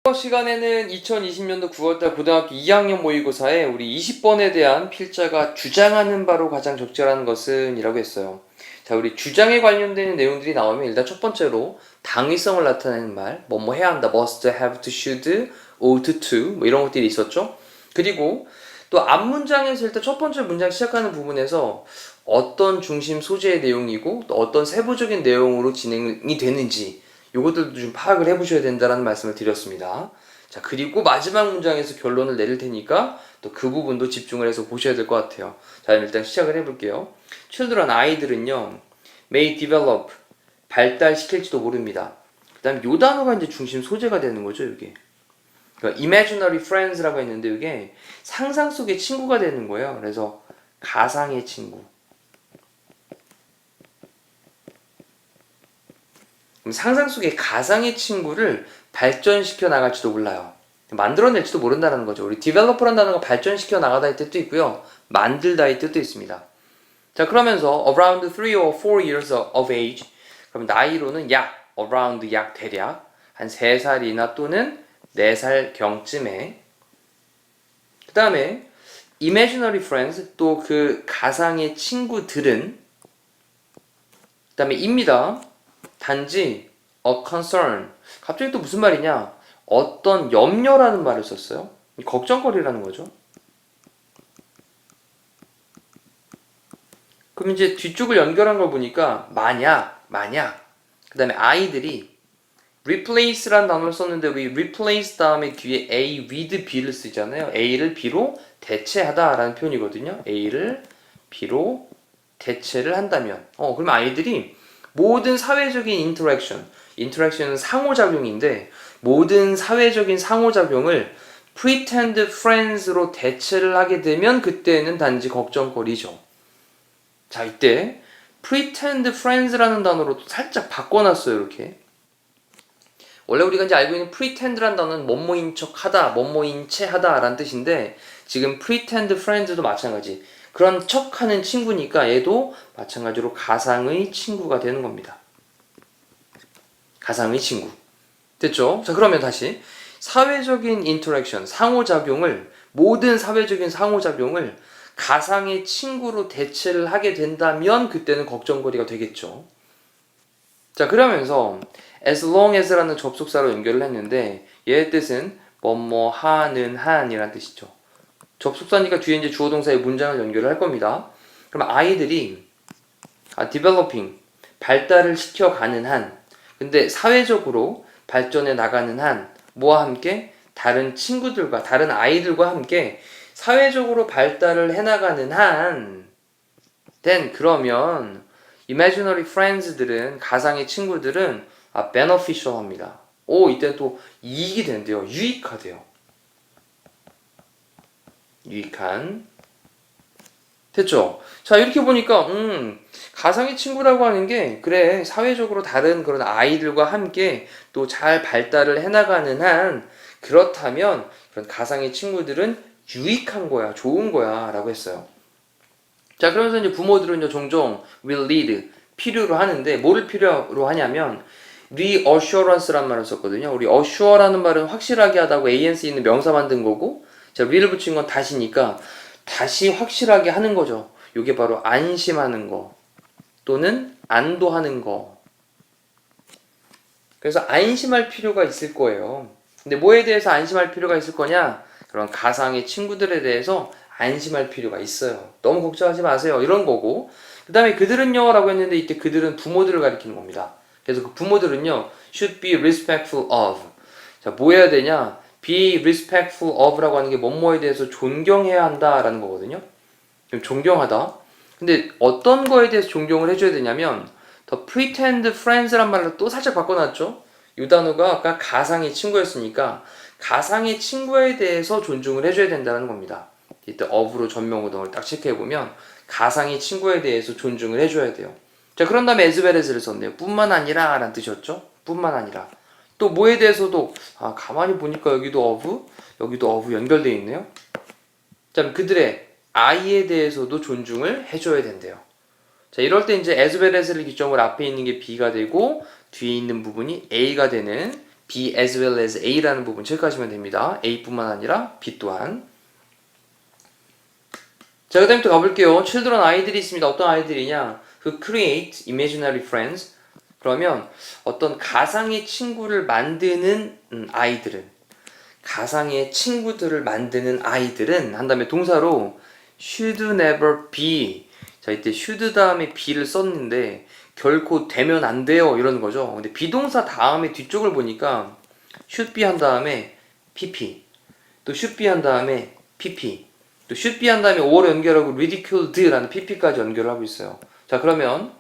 이번 시간에는 2020년도 9월달 고등학교 2학년 모의고사에 우리 20번에 대한 필자가 주장하는 바로 가장 적절한 것은 이라고 했어요. 자, 우리 주장에 관련되는 내용들이 나오면 일단 첫 번째로 당위성을 나타내는 말, 뭐뭐 해야 한다, must, have to, should, ought to, 뭐 이런 것들이 있었죠. 그리고 또 앞문장에서 일단 첫 번째 문장 시작하는 부분에서 어떤 중심 소재의 내용이고 또 어떤 세부적인 내용으로 진행이 되는지 요것들도 좀 파악을 해보셔야 된다는 말씀을 드렸습니다. 자, 그리고 마지막 문장에서 결론을 내릴 테니까 또 그 부분도 집중을 해서 보셔야 될 것 같아요. 자, 일단 시작을 해볼게요. children, 아이들은요, may develop, 발달시킬지도 모릅니다. 그 다음에 요 단어가 이제 중심 소재가 되는 거죠, 이게. 그러니까 imaginary friends라고 했는데 이게 상상 속의 친구가 되는 거예요. 그래서 가상의 친구. 그럼 상상 속의 가상의 친구를 발전시켜 나갈지도 몰라요. 만들어낼지도 모른다는 거죠. 우리 developer라는 단어가 발전시켜 나가다의 뜻도 있고요. 만들다의 뜻도 있습니다. 자, 그러면서 around 3 or 4 years of age, 그럼 나이로는 around 약 대략 한 3살이나 또는 4살경쯤에, 그 다음에 imaginary friends, 또 그 가상의 친구들은, 그 다음에 입니다. 단지 a concern, 갑자기 또 무슨 말이냐, 어떤 염려라는 말을 썼어요. 걱정거리라는 거죠. 그럼 이제 뒤쪽을 연결한 걸 보니까 만약 그 다음에 아이들이 replace라는 단어를 썼는데 왜 replace 다음에 뒤에 A with B를 쓰잖아요. A를 B로 대체하다 라는 표현이거든요. A를 B로 대체를 한다면 그러면 아이들이 모든 사회적인 interaction은 상호작용인데 모든 사회적인 상호작용을 pretend friends로 대체를 하게 되면 그때는 단지 걱정거리죠. 자, 이때 pretend friends라는 단어로 살짝 바꿔놨어요. 이렇게. 원래 우리가 이제 알고 있는 pretend라는 단어는 뭐뭐인 척하다, 뭐뭐인 채하다 라는 뜻인데 지금 pretend friends도 마찬가지. 그런 척하는 친구니까 얘도 마찬가지로 가상의 친구가 되는 겁니다. 가상의 친구. 됐죠? 자, 그러면 다시 사회적인 인터랙션, 모든 사회적인 상호작용을 가상의 친구로 대체를 하게 된다면 그때는 걱정거리가 되겠죠. 자, 그러면서 as long as라는 접속사로 연결을 했는데 얘의 뜻은 뭐뭐 하는 한이라는 뜻이죠. 접속사니까 뒤에 이제 주어 동사의 문장을 연결을 할 겁니다. 그럼 아이들이 developing, 발달을 시켜가는 한, 근데 사회적으로 발전해 나가는 한, 뭐와 함께? 다른 친구들과, 다른 아이들과 함께 사회적으로 발달을 해나가는 한, 그러면 imaginary friends들은, 가상의 친구들은 beneficial 합니다. 이때 또 이익이 된대요. 유익하대요. 유익한. 됐죠? 자, 이렇게 보니까 가상의 친구라고 하는 게 그래, 사회적으로 다른 그런 아이들과 함께 또 잘 발달을 해나가는 한, 그렇다면 그런 가상의 친구들은 유익한 거야, 좋은 거야 라고 했어요. 자, 그러면서 이제 부모들은 종종 will lead, 필요로 하는데 뭐를 필요로 하냐면 reassurance란 말을 썼거든요. 우리 assure라는 말은 확실하게 하다고 anc 있는 명사 만든 거고, 자, will을 붙인 건 다시니까 다시 확실하게 하는 거죠. 이게 바로 안심하는 거 또는 안도하는 거. 그래서 안심할 필요가 있을 거예요. 근데 뭐에 대해서 안심할 필요가 있을 거냐? 그런 가상의 친구들에 대해서 안심할 필요가 있어요. 너무 걱정하지 마세요. 이런 거고. 그 다음에 그들은요 라고 했는데 이때 그들은 부모들을 가리키는 겁니다. 그래서 그 부모들은요 should be respectful of. 자, 뭐 해야 되냐? be respectful of라고 하는 게 뭐뭐에 대해서 존경해야 한다라는 거거든요. 존경하다. 근데 어떤 거에 대해서 존경을 해줘야 되냐면 the pretend friends란 말로 또 살짝 바꿔놨죠. 이 단어가 아까 가상의 친구였으니까 가상의 친구에 대해서 존중을 해줘야 된다는 겁니다. 이때 of로 전명구동을 딱 체크해보면 가상의 친구에 대해서 존중을 해줘야 돼요. 자, 그런 다음에 as well as를 썼네요. 뿐만 아니라 라는 뜻이었죠. 뿐만 아니라. 또 뭐에 대해서도 가만히 보니까 여기도 of 연결되어 있네요. 자, 그들의 I에 대해서도 존중을 해줘야 된대요. 자, 이럴 때 이제 as well as를 기점으로 앞에 있는 게 B가 되고 뒤에 있는 부분이 A가 되는 B as well as A라는 부분 체크하시면 됩니다. A뿐만 아니라 B 또한. 자, 그 다음부터 가볼게요. children 아이들이 있습니다. 어떤 아이들이냐? 그 create imaginary friends. 그러면 어떤 가상의 친구를 만드는 아이들은 가상의 친구들을 만드는 아이들은 한 다음에 동사로 should never be. 자, 이때 should 다음에 be를 썼는데 결코 되면 안 돼요 이런 거죠. 근데 비동사 다음에 뒤쪽을 보니까 should be 한 다음에 pp, 또 should be 한 다음에 pp, 또 should be 한 다음에 or를 연결하고 ridiculed라는 pp까지 연결을 하고 있어요. 자, 그러면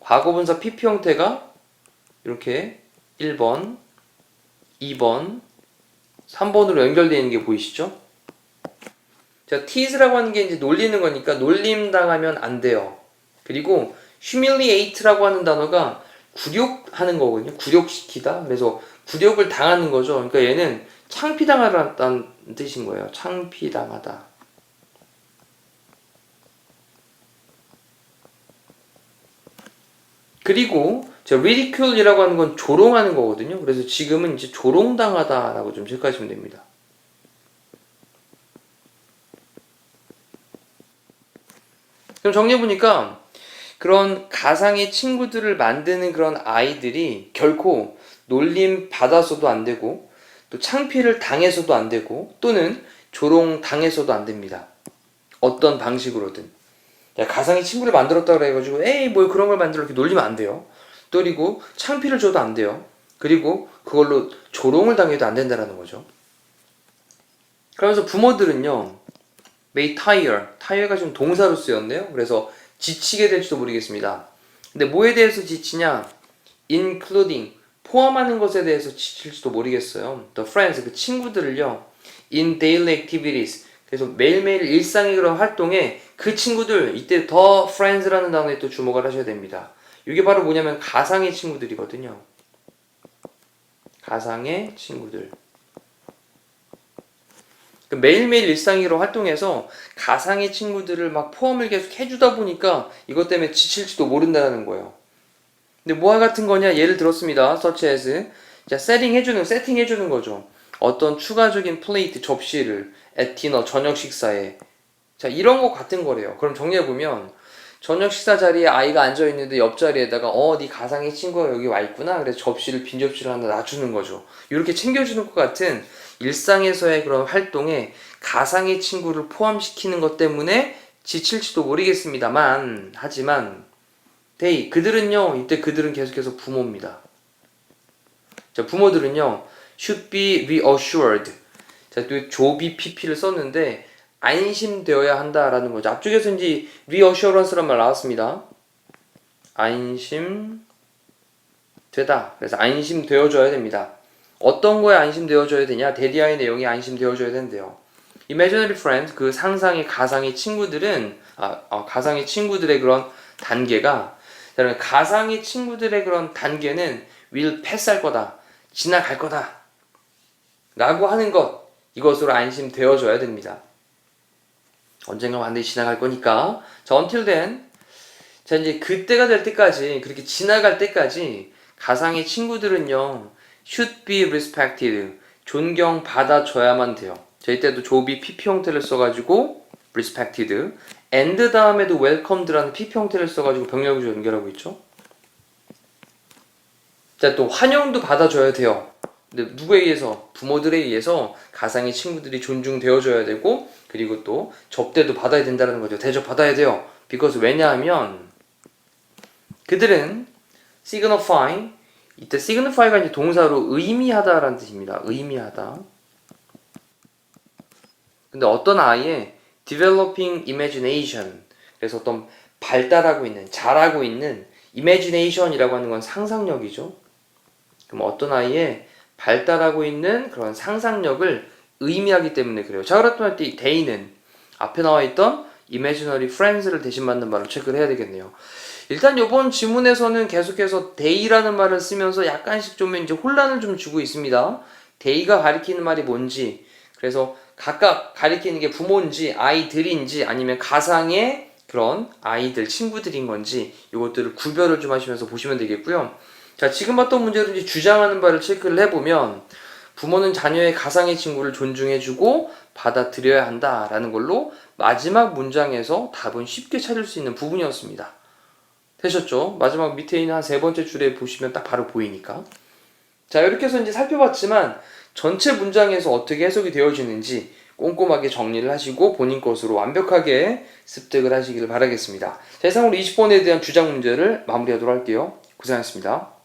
과거분사 pp 형태가 이렇게 1번, 2번, 3번으로 연결되어 있는 게 보이시죠? 자, tease라고 하는 게 이제 놀리는 거니까 놀림 당하면 안 돼요. 그리고 humiliate라고 하는 단어가 굴욕하는 거거든요. 굴욕시키다. 그래서 굴욕을 당하는 거죠. 그러니까 얘는 창피당하다는 뜻인 거예요. 창피당하다. 그리고 ridicule이라고 하는 건 조롱하는 거거든요. 그래서 지금은 이제 조롱당하다라고 좀 체크하시면 됩니다. 그럼 정리해보니까 그런 가상의 친구들을 만드는 그런 아이들이 결코 놀림 받아서도 안 되고 또 창피를 당해서도 안 되고 또는 조롱 당해서도 안 됩니다. 어떤 방식으로든. 야, 가상의 친구를 만들었다 그래가지고 에이 뭐 그런 걸 만들어 이렇게 놀리면 안 돼요. 또 그리고 창피를 줘도 안 돼요. 그리고 그걸로 조롱을 당해도 안 된다는 거죠. 그러면서 부모들은요, may tire가 지금 동사로 쓰였네요. 그래서 지치게 될지도 모르겠습니다. 근데 뭐에 대해서 지치냐? including, 포함하는 것에 대해서 지칠지도 모르겠어요. the friends, 그 친구들을요, in daily activities, 그래서 매일매일 일상의 그런 활동에 그 친구들, 이때 the friends라는 단어에 또 주목을 하셔야 됩니다. 이게 바로 뭐냐면 가상의 친구들이거든요. 가상의 친구들. 매일매일 일상으로 활동해서 가상의 친구들을 막 포함을 계속 해주다 보니까 이것 때문에 지칠지도 모른다는 거예요. 근데 뭐와 같은 거냐? 예를 들었습니다. such as, 자, 세팅해주는 거죠. 어떤 추가적인 플레이트, 접시를 at dinner, 저녁 식사에. 자, 이런 거 같은 거래요. 그럼 정리해보면 저녁 식사 자리에 아이가 앉아있는데 옆자리에다가 네 가상의 친구가 여기 와 있구나. 그래서 빈 접시를 하나 놔주는 거죠. 이렇게 챙겨주는 것 같은 일상에서의 그런 활동에 가상의 친구를 포함시키는 것 때문에 지칠지도 모르겠습니다만, 하지만 그들은요, 이때 그들은 계속해서 부모입니다. 자, 부모들은요, should be reassured. 자, 또 조비 pp를 썼는데 안심되어야 한다라는 거죠. 앞쪽에서 이제 reassurance란 말 나왔습니다. 안심되다. 그래서 안심되어줘야 됩니다. 어떤 거에 안심되어줘야 되냐? 데디아의 내용이 안심되어줘야 된대요. Imaginary friend, 그 상상의 가상의 친구들은 가상의 친구들의 그런 단계가, 가상의 친구들의 그런 단계는 will pass할 거다, 지나갈 거다 라고 하는 것, 이것으로 안심되어줘야 됩니다. 언젠가 반드시 지나갈 거니까. 자, until then, 자, 이제 그때가 될 때까지, 그렇게 지나갈 때까지 가상의 친구들은요, should be respected, 존경받아줘야만 돼요. 자, 이때도 조비 pp 형태를 써가지고 respected, and 다음에도 welcomed라는 pp 형태를 써가지고 병렬구조 연결하고 있죠. 자, 또 환영도 받아줘야 돼요. 근데 누구에 의해서? 부모들에 의해서 가상의 친구들이 존중되어줘야 되고, 그리고 또 접대도 받아야 된다는 거죠. 대접 받아야 돼요. because 왜냐하면 그들은 signify, 이때 signify가 이제 동사로 의미하다라는 뜻입니다. 의미하다. 근데 어떤 아이의 developing imagination, 그래서 어떤 발달하고 있는, 자라고 있는 imagination이라고 하는 건 상상력이죠. 그럼 어떤 아이의 발달하고 있는 그런 상상력을 의미하기 때문에 그래요. 자, 그렇다면 they는 앞에 나와 있던 imaginary friends를 대신 받는 말로 체크를 해야 되겠네요. 일단 이번 지문에서는 계속해서 they라는 말을 쓰면서 약간씩 좀 이제 혼란을 좀 주고 있습니다. they가 가리키는 말이 뭔지, 그래서 각각 가리키는 게 부모인지 아이들인지 아니면 가상의 그런 아이들, 친구들인 건지 이것들을 구별을 좀 하시면서 보시면 되겠고요. 자, 지금 봤던 문제로 이제 주장하는 바를 체크를 해보면 부모는 자녀의 가상의 친구를 존중해주고 받아들여야 한다라는 걸로 마지막 문장에서 답은 쉽게 찾을 수 있는 부분이었습니다. 되셨죠? 마지막 밑에 있는 한 세 번째 줄에 보시면 딱 바로 보이니까. 자, 이렇게 해서 이제 살펴봤지만 전체 문장에서 어떻게 해석이 되어지는지 꼼꼼하게 정리를 하시고 본인 것으로 완벽하게 습득을 하시기를 바라겠습니다. 자, 이상으로 20번에 대한 주장 문제를 마무리하도록 할게요. 고생하셨습니다.